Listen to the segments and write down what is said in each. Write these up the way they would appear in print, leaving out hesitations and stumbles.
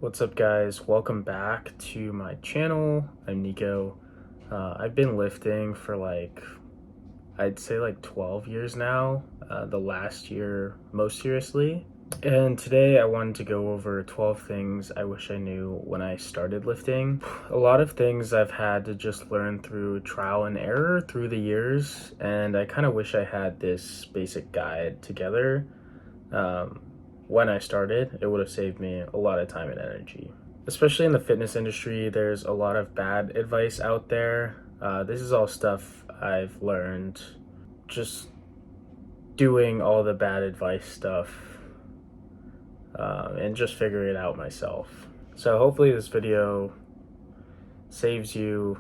What's up, guys? Welcome back to my channel. I'm Nico. I've been lifting for I'd say 12 years now, the last year most seriously. And today I wanted to go over 12 things I wish I knew when I started lifting. A lot of things I've had to just learn through trial and error through the years, and I kind of wish I had this basic guide together. Um, when I started, it would have saved me a lot of time and energy. Especially in the fitness industry, there's a lot of bad advice out there. This is all stuff I've learned just doing all the bad advice stuff and just figuring it out myself. So hopefully this video saves you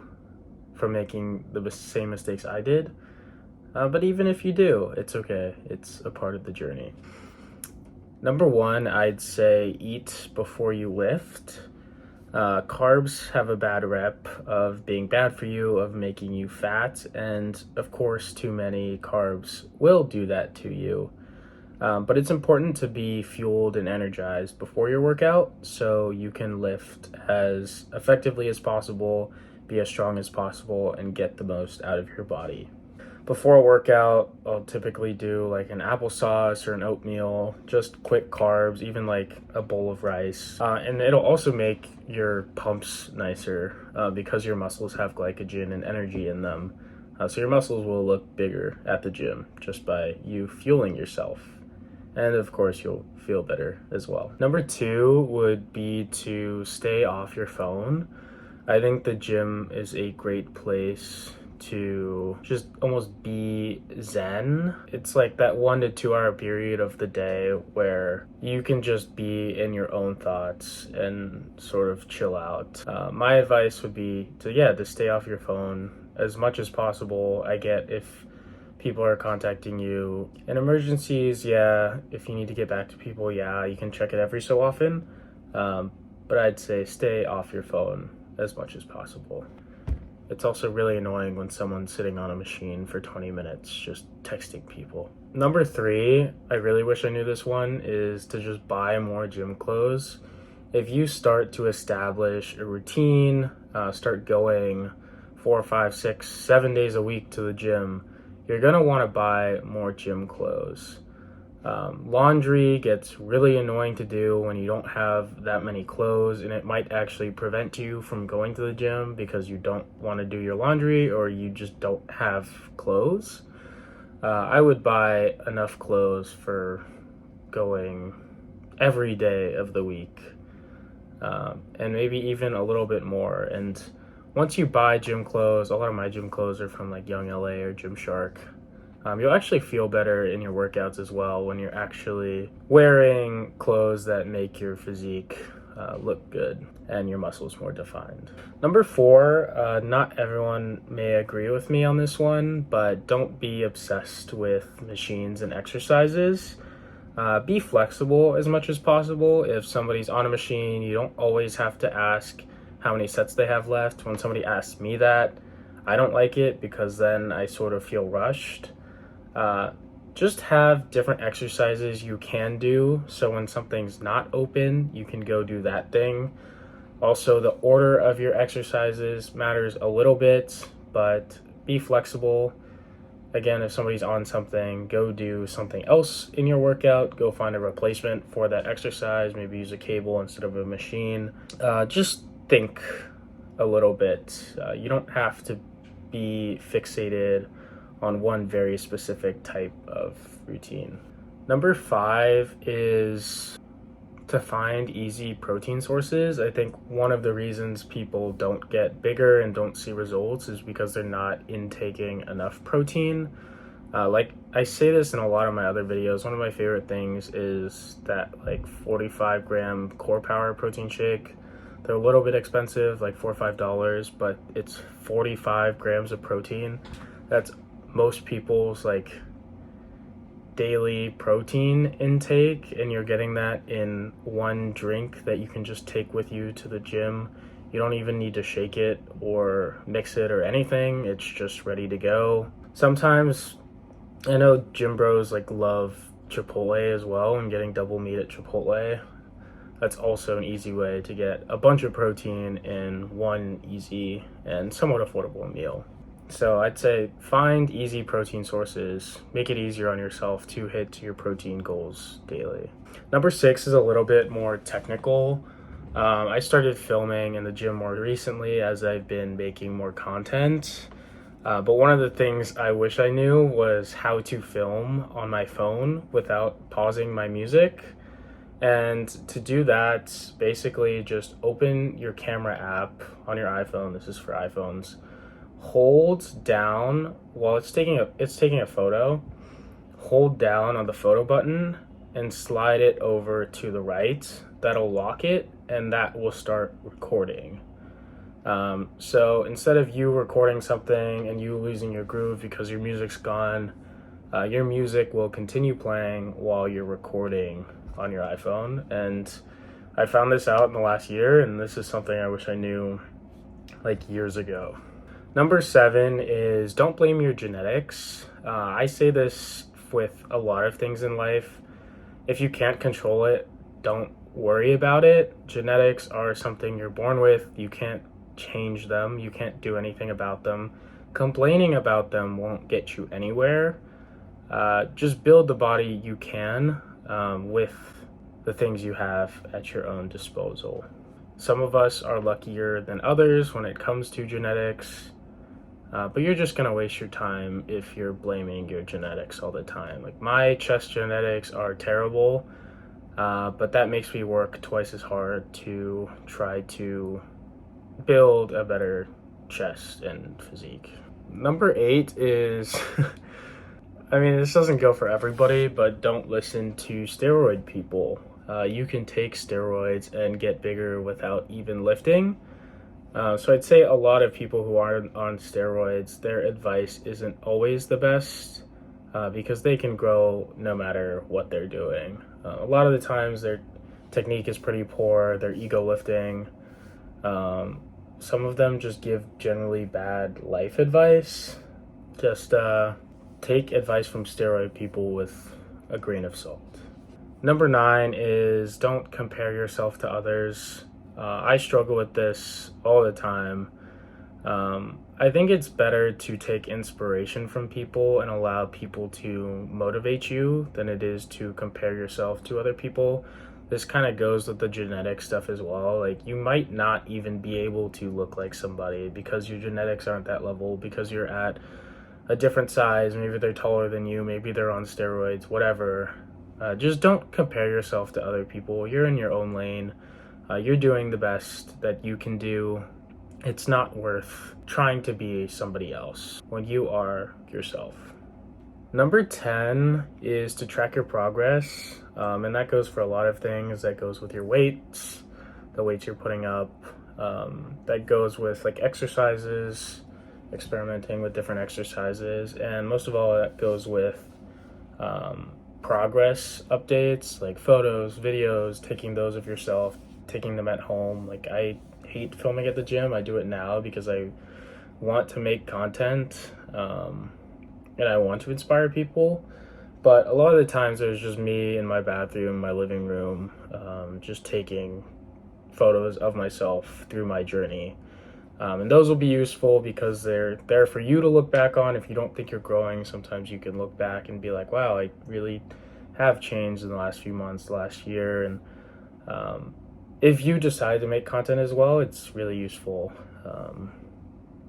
from making the same mistakes I did. But even if you do, it's okay. It's a part of the journey. Number one, I'd say eat before you lift. Carbs have a bad rep of being bad for you, of making you fat, and of course, too many carbs will do that to you. But it's important to be fueled and energized before your workout so you can lift as effectively as possible, be as strong as possible, and get the most out of your body. Before a workout, I'll typically do like an applesauce or an oatmeal, just quick carbs, even like a bowl of rice. And it'll also make your pumps nicer because your muscles have glycogen and energy in them. So your muscles will look bigger at the gym just by you fueling yourself. And of course, you'll feel better as well. Number two would be to stay off your phone. I think the gym is a great place to just almost be zen. It's like that 1 to 2 hour period of the day where you can just be in your own thoughts and sort of chill out. My advice would be to stay off your phone as much as possible. I get if people are contacting you in emergencies, if you need to get back to people, you can check it every so often. But I'd say stay off your phone as much as possible. It's also really annoying when someone's sitting on a machine for 20 minutes just texting people. Number three, I really wish I knew this one, is to just buy more gym clothes. If you start to establish a routine, start going 4, 5, 6, 7 days a week to the gym, you're gonna wanna buy more gym clothes. Laundry gets really annoying to do when you don't have that many clothes, and it might actually prevent you from going to the gym because you don't want to do your laundry or you just don't have clothes. I would buy enough clothes for going every day of the week, and maybe even a little bit more. And once you buy gym clothes, a lot of my gym clothes are from like Young LA or Gymshark. You'll actually feel better in your workouts as well when you're actually wearing clothes that make your physique look good and your muscles more defined. Number four, not everyone may agree with me on this one, but don't be obsessed with machines and exercises. Be flexible as much as possible. If somebody's on a machine, you don't always have to ask how many sets they have left. When somebody asks me that, I don't like it because then I sort of feel rushed. Just have different exercises you can do, so when something's not open, you can go do that thing. Also, the order of your exercises matters a little bit, but be flexible. Again, if somebody's on something, go do something else in your workout. Go find a replacement for that exercise. Maybe use a cable instead of a machine. Just think a little bit. You don't have to be fixated on one very specific type of routine. Number five is to find easy protein sources. I think one of the reasons people don't get bigger and don't see results is because they're not intaking enough protein. Like I say this in a lot of my other videos, one of my favorite things is that like 45 gram Core Power protein shake. They're a little bit expensive, like $4 or $5, but it's 45 grams of protein. That's most people's like daily protein intake, and you're getting that in one drink that you can just take with you to the gym. You don't even need to shake it or mix it or anything. It's just ready to go. Sometimes I know gym bros like love Chipotle as well, and getting double meat at Chipotle. That's also an easy way to get a bunch of protein in one easy and somewhat affordable meal. So I'd say find easy protein sources, make it easier on yourself to hit your protein goals daily. Number 6 is a little bit more technical. I started filming in the gym more recently as I've been making more content. But one of the things I wish I knew was how to film on my phone without pausing my music. And to do that, basically just open your camera app on your iPhone. This is for iPhones. Hold down while it's taking a photo. Hold down on the photo button and slide it over to the right. That'll lock it, and that will start recording. So instead of you recording something and you losing your groove because your music's gone, your music will continue playing while you're recording on your iPhone. And I found this out in the last year, and this is something I wish I knew like years ago. Number 7 is don't blame your genetics. I say this with a lot of things in life. If you can't control it, don't worry about it. Genetics are something you're born with. You can't change them. You can't do anything about them. Complaining about them won't get you anywhere. Just build the body you can with the things you have at your own disposal. Some of us are luckier than others when it comes to genetics, but you're just gonna waste your time if you're blaming your genetics all the time. Like, my chest genetics are terrible, but that makes me work twice as hard to try to build a better chest and physique. Number 8 is I mean, this doesn't go for everybody, but don't listen to steroid people. You can take steroids and get bigger without even lifting. So I'd say a lot of people who are on steroids, their advice isn't always the best because they can grow no matter what they're doing. A lot of the times their technique is pretty poor, they're ego lifting. Some of them just give generally bad life advice. Just take advice from steroid people with a grain of salt. Number 9 is don't compare yourself to others. I struggle with this all the time. I think it's better to take inspiration from people and allow people to motivate you than it is to compare yourself to other people. This kind of goes with the genetic stuff as well. Like, you might not even be able to look like somebody because your genetics aren't that level, because you're at a different size. Maybe they're taller than you, maybe they're on steroids, whatever. Just don't compare yourself to other people. You're in your own lane. You're doing the best that you can do. It's not worth trying to be somebody else when you are yourself. Number 10 is to track your progress. And that goes for a lot of things. That goes with your weights, the weights you're putting up. That goes with like exercises, experimenting with different exercises. And most of all, that goes with progress updates, like photos, videos, taking those of yourself, taking them at home. Like, I hate filming at the gym. I do it now because I want to make content and I want to inspire people. But a lot of the times there's just me in my bathroom, my living room, just taking photos of myself through my journey. And those will be useful because they're there for you to look back on. If you don't think you're growing, sometimes you can look back and be like, wow, I really have changed in the last few months, the last year. And if you decide to make content as well, it's really useful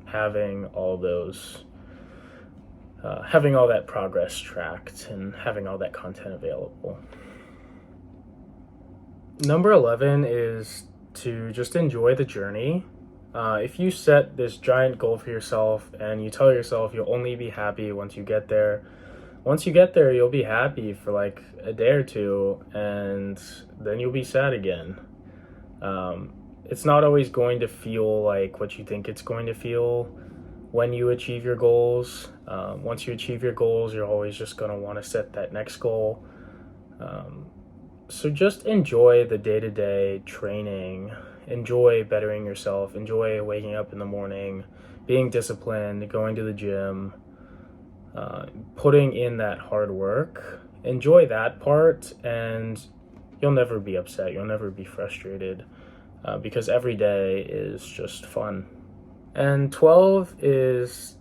having all those, having all that progress tracked and having all that content available. Number 11 is to just enjoy the journey. If you set this giant goal for yourself and you tell yourself you'll only be happy once you get there, you'll be happy for like a day or two, and then you'll be sad again. It's not always going to feel like what you think it's going to feel when you achieve your goals. Once you achieve your goals, you're always just going to want to set that next goal. So just enjoy the day-to-day training. Enjoy bettering yourself. Enjoy waking up in the morning, being disciplined, going to the gym, putting in that hard work. Enjoy that part and you'll never be upset, you'll never be frustrated, because every day is just fun. And 12 is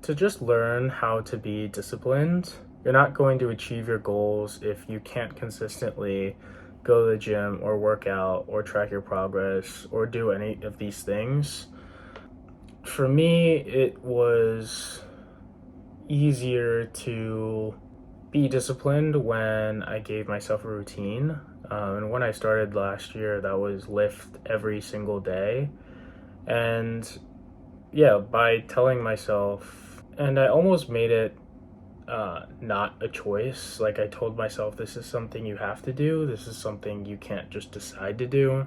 to just learn how to be disciplined. You're not going to achieve your goals if you can't consistently go to the gym or work out or track your progress or do any of these things. For me, it was easier to be disciplined when I gave myself a routine. And when I started last year, that was lift every single day. And yeah, by telling myself, and I almost made it not a choice. Like, I told myself, this is something you have to do, this is something you can't just decide to do.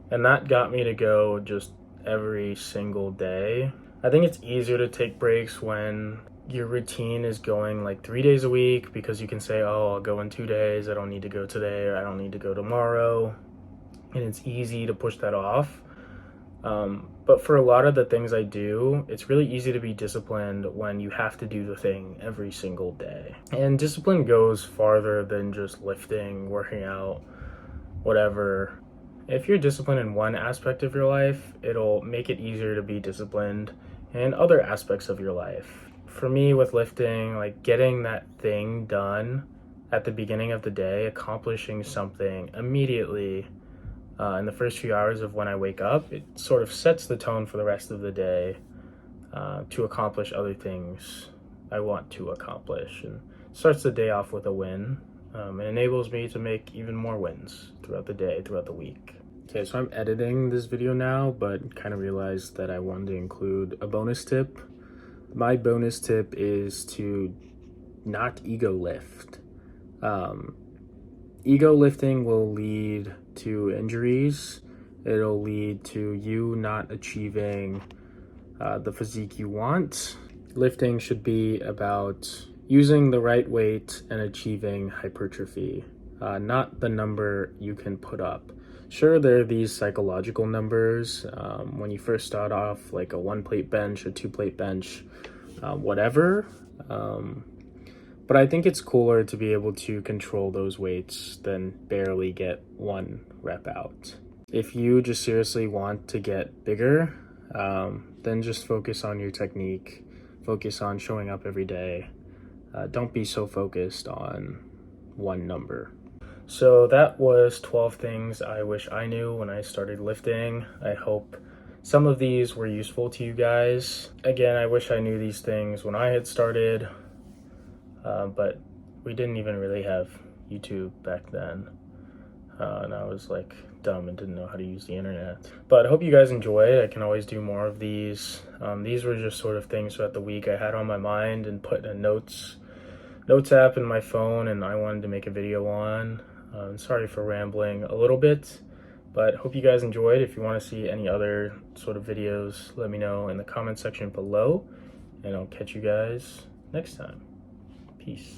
And that got me to go just every single day. I think it's easier to take breaks when your routine is going like 3 days a week, because you can say, oh, I'll go in 2 days, I don't need to go today, or I don't need to go tomorrow. And it's easy to push that off. But for a lot of the things I do, it's really easy to be disciplined when you have to do the thing every single day. And discipline goes farther than just lifting, working out, whatever. If you're disciplined in one aspect of your life, it'll make it easier to be disciplined in other aspects of your life. For me, with lifting, like getting that thing done at the beginning of the day, accomplishing something immediately in the first few hours of when I wake up, it sort of sets the tone for the rest of the day to accomplish other things I want to accomplish, and starts the day off with a win. It enables me to make even more wins throughout the day, throughout the week. Okay, so I'm editing this video now, but kind of realized that I wanted to include a bonus tip. My bonus tip is to not ego lift. Ego lifting will lead to injuries. It'll lead to you not achieving the physique you want. Lifting should be about using the right weight and achieving hypertrophy, not the number you can put up. Sure, there are these psychological numbers when you first start off, like a 1-plate bench, a 2-plate bench, whatever. But I think it's cooler to be able to control those weights than barely get 1 rep out. If you just seriously want to get bigger, then just focus on your technique, focus on showing up every day. Don't be so focused on 1 number. So that was 12 things I wish I knew when I started lifting. I hope some of these were useful to you guys. Again, I wish I knew these things when I had started. But we didn't even really have YouTube back then, and I was like dumb and didn't know how to use the internet. But I hope you guys enjoyed. I can always do more of these. These were just sort of things throughout the week I had on my mind and put in a notes app in my phone, and I wanted to make a video on. Sorry for rambling a little bit, but hope you guys enjoyed. If you want to see any other sort of videos, let me know in the comment section below, and I'll catch you guys next time. Peace.